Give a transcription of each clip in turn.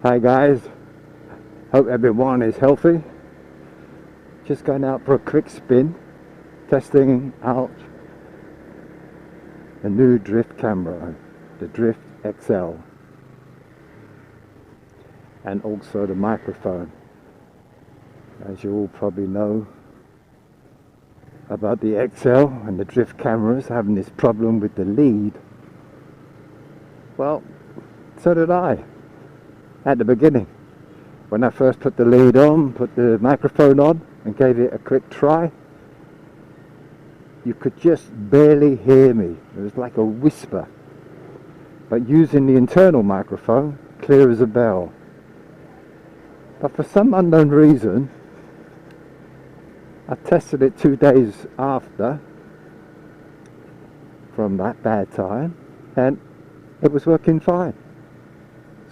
Hi guys, hope everyone is healthy. Just going out for a quick spin, testing out a new drift camera, the Drift XL, and also the microphone. As you all probably know about the XL and the drift cameras having this problem with the lead. Well, so did I at the beginning. When I first put the lead on, put the microphone on and gave it a quick try, you could just barely hear me. It was like a whisper. But using the internal microphone, clear as a bell. But for some unknown reason, I tested it 2 days after from that bad time, and it was working fine.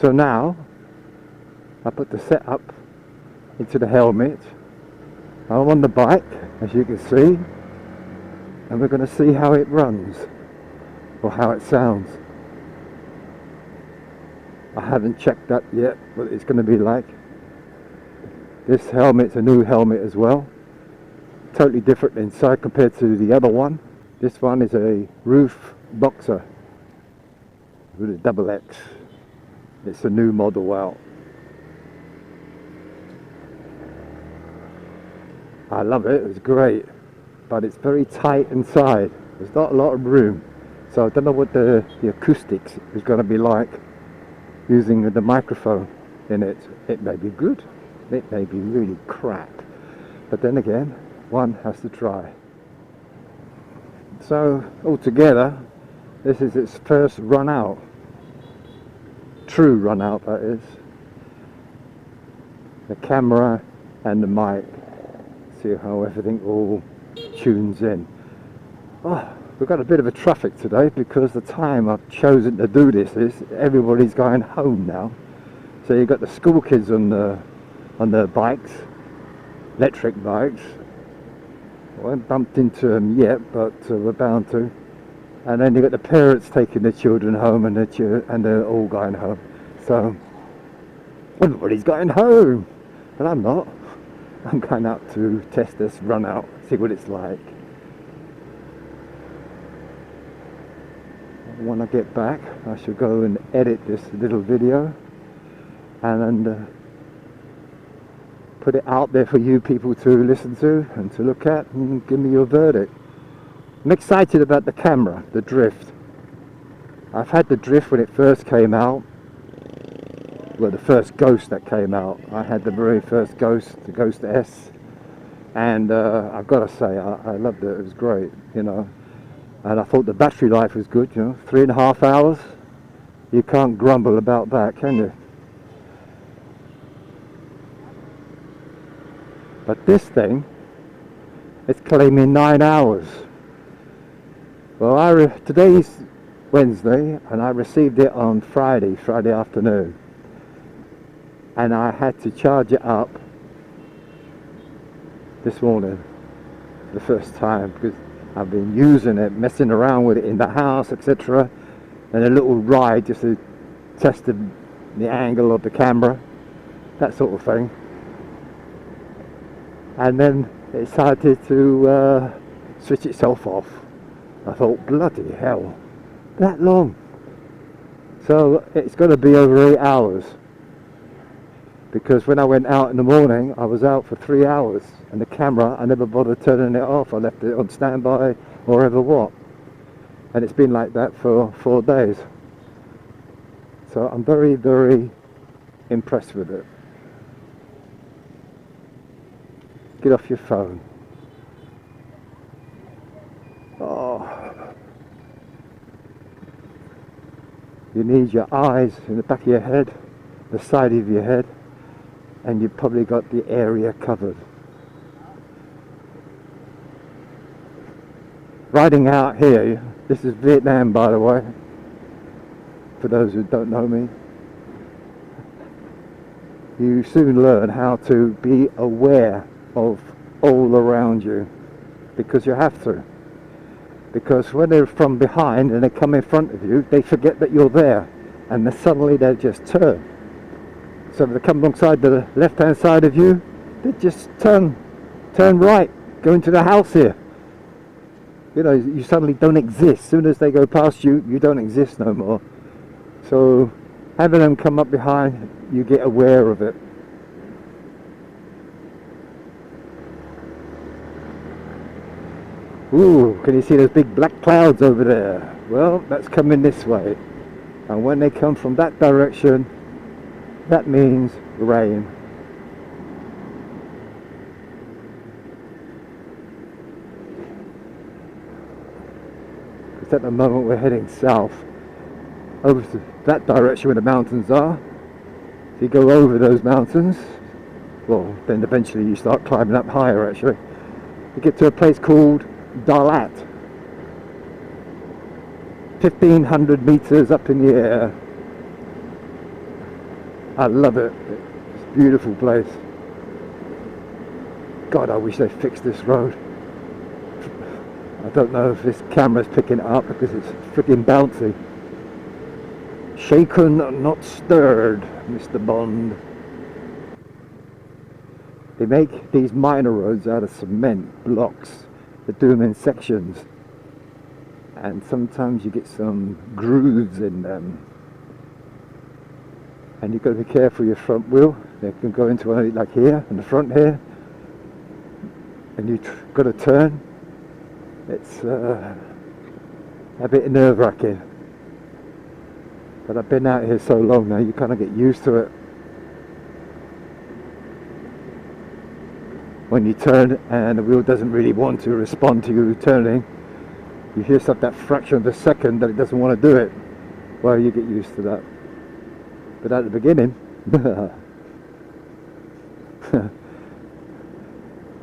So now I put the setup into the helmet. I'm on the bike, as you can see, and we're going to see how it runs or how it sounds. I haven't checked that yet, what it's going to be like. This helmet's a new helmet as well, totally different inside compared to the other one. This one is a Roof Boxer with a double X. It's a new model out. I love it, it's great, but it's very tight inside. There's not a lot of room, so I don't know what the acoustics is going to be like using the microphone in it. It may be good, it may be really crap, but then again, one has to try. So altogether, this is its first run out, true run out that is. The camera and the mic. See how everything all tunes in. Oh, we've got a bit of a traffic today because the time I've chosen to do this is everybody's going home now. So you've got the school kids on their bikes, electric bikes. I haven't bumped into them yet, but we're bound to. And then you've got the parents taking their children home, and they're all going home. So everybody's going home, but I'm not. I'm going out to test this run out, see what it's like. When I get back, I shall go and edit this little video and put it out there for you people to listen to and to look at and give me your verdict. I'm excited about the camera, the Drift. I've had the Drift when it first came out. Well, the first Ghost that came out. I had the very first Ghost, the Ghost S, and I've got to say I loved it. It was great, you know, and I thought the battery life was good, you know, 3.5 hours. You can't grumble about that, can you? But this thing, it's claiming 9 hours. Well, today's Wednesday, and I received it on Friday afternoon. And I had to charge it up this morning, the first time, because I've been using it, messing around with it in the house, etc. And a little ride just to test the angle of the camera, that sort of thing. And then it started to switch itself off. I thought, bloody hell, that long. So it's going to be over 8 hours. Because when I went out in the morning, I was out for 3 hours, and the camera, I never bothered turning it off. I left it on standby or ever what. And it's been like that for 4 days. So I'm very, very impressed with it. Get off your phone. Oh. You need your eyes in the back of your head, the side of your head, and you've probably got the area covered. Riding out here, this is Vietnam by the way, for those who don't know me. You soon learn how to be aware of all around you, because you have to. Because when they're from behind and they come in front of you, they forget that you're there, and then suddenly they just turn. So if they come alongside the left hand side of you, they just turn right, go into the house here. You know, you suddenly don't exist. As soon as they go past you, you don't exist no more. So having them come up behind, you get aware of it. Ooh, can you see those big black clouds over there? Well, that's coming this way. And when they come from that direction, that means rain. Because at the moment we're heading south, over to that direction where the mountains are. If you go over those mountains, well, then eventually you start climbing up higher actually. You get to a place called Dalat. 1,500 meters up in the air. I love it. It's a beautiful place. God, I wish they fixed this road. I don't know if this camera's picking it up because it's freaking bouncy. Shaken, not stirred, Mr. Bond. They make these minor roads out of cement blocks. They do them in sections. And sometimes you get some grooves in them. And you've got to be careful your front wheel. They can go into one like here, in the front here. And you've got to turn. It's a bit nerve-wracking. But I've been out here so long now, you kind of get used to it. When you turn and the wheel doesn't really want to respond to you turning, you hear stuff that fraction of a second that it doesn't want to do it. Well, you get used to that. But at the beginning,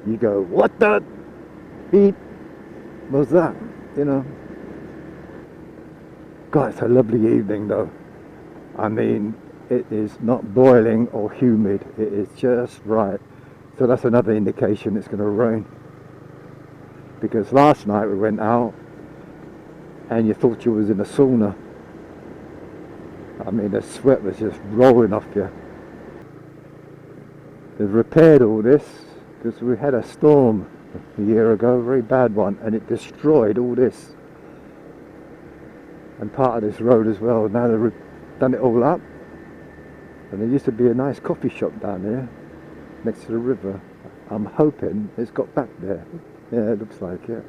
you go, what the beep was that? You know. God, it's a lovely evening though. I mean, it is not boiling or humid. It is just right. So that's another indication it's going to rain. Because last night we went out and you thought you was in a sauna. I mean, the sweat was just rolling off you. They've repaired all this because we had a storm a year ago, a very bad one, and it destroyed all this. And part of this road as well. Now they've done it all up. And there used to be a nice coffee shop down here next to the river. I'm hoping it's got back there. Yeah, it looks like it.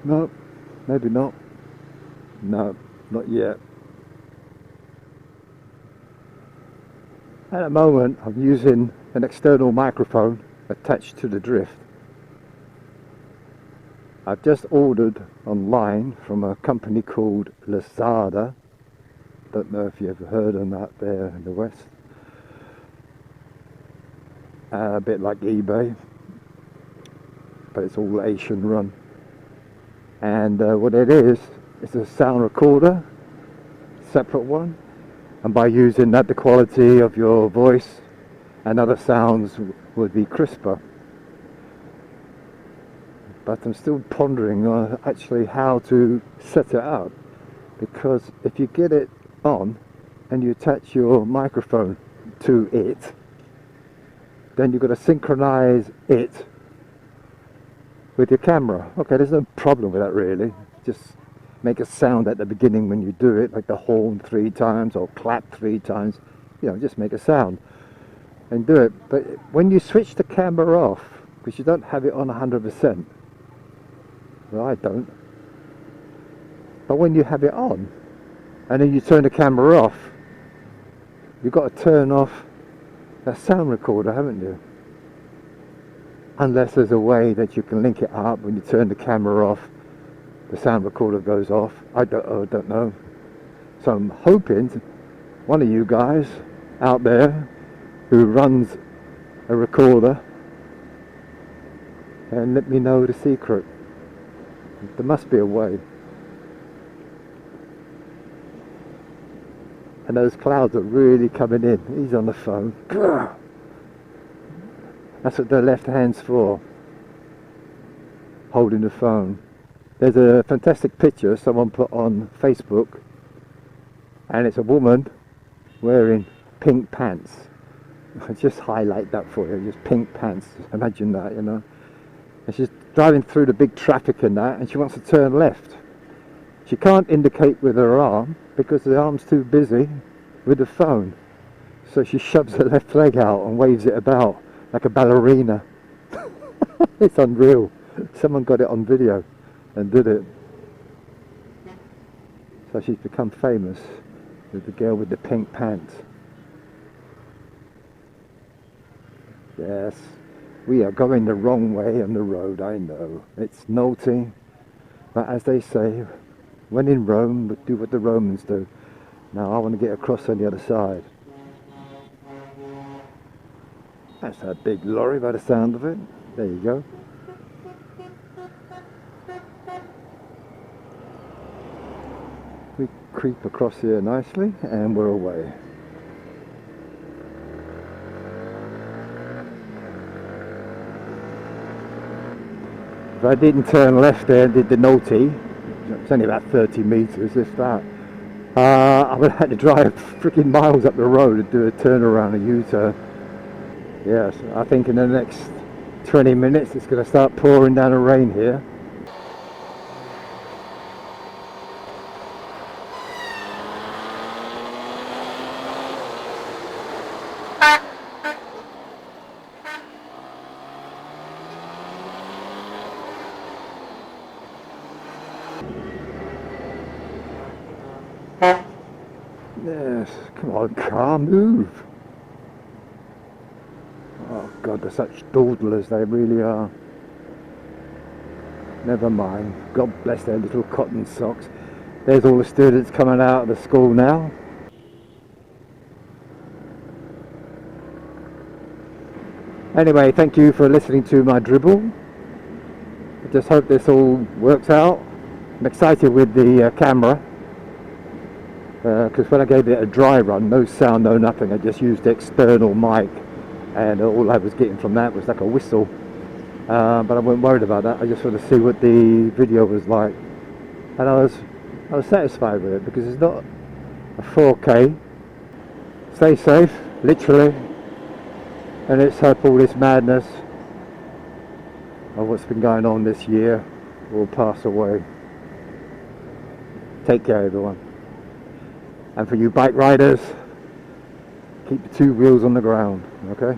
No, maybe not. No, not yet. At the moment I'm using an external microphone attached to the drift. I've just ordered online from a company called Lazada. Don't know if you've heard of that there in the West. A bit like eBay, but it's all Asian run. And what it is, it's a sound recorder, separate one. And by using that, the quality of your voice and other sounds would be crisper. But I'm still pondering on actually how to set it up, because if you get it on and you attach your microphone to it, then you've got to synchronize it with your camera. Okay, there's no problem with that really. Just make a sound at the beginning when you do it, like the horn 3 times or clap 3 times. You know, just make a sound and do it. But when you switch the camera off, because you don't have it on 100%, well, I don't. But when you have it on, and then you turn the camera off, you've got to turn off that sound recorder, haven't you? Unless there's a way that you can link it up. When you turn the camera off, the sound recorder goes off. I don't know. So I'm hoping one of you guys out there who runs a recorder and let me know the secret. There must be a way. And those clouds are really coming in. He's on the phone. That's what the left hand's for, holding the phone. There's a fantastic picture someone put on Facebook, and it's a woman wearing pink pants. I just highlight that for you, just pink pants. Imagine that, you know. And she's driving through the big traffic and that, and she wants to turn left. She can't indicate with her arm because the arm's too busy with the phone. So she shoves her left leg out and waves it about like a ballerina. It's unreal. Someone got it on video and did it. So she's become famous with the girl with the pink pants. Yes, we are going the wrong way on the road, I know. It's naughty, but as they say, when in Rome, do what the Romans do. Now I want to get across on the other side. That's a big lorry by the sound of it. There you go. We creep across here nicely and we're away. If I didn't turn left there and did the naughty, it's only about 30 metres, if that, I would have had to drive freaking miles up the road and do a turnaround, a U-turn. Yes, I think in the next 20 minutes it's going to start pouring down the rain here. Yes, come on car, move. Oh God, they're such dawdlers, they really are. Never mind, God bless their little cotton socks. There's all the students coming out of the school now. Anyway, thank you for listening to my dribble. I just hope this all works out. I'm excited with the camera. Because when I gave it a dry run, no sound, no nothing, I just used the external mic and all I was getting from that was like a whistle, but I wasn't worried about that. I just wanted to see what the video was like, and I was satisfied with it because it's not a 4K. Stay safe, literally, and let's hope all this madness of what's been going on this year will pass away. Take care, everyone. And for you bike riders, keep the two wheels on the ground, okay?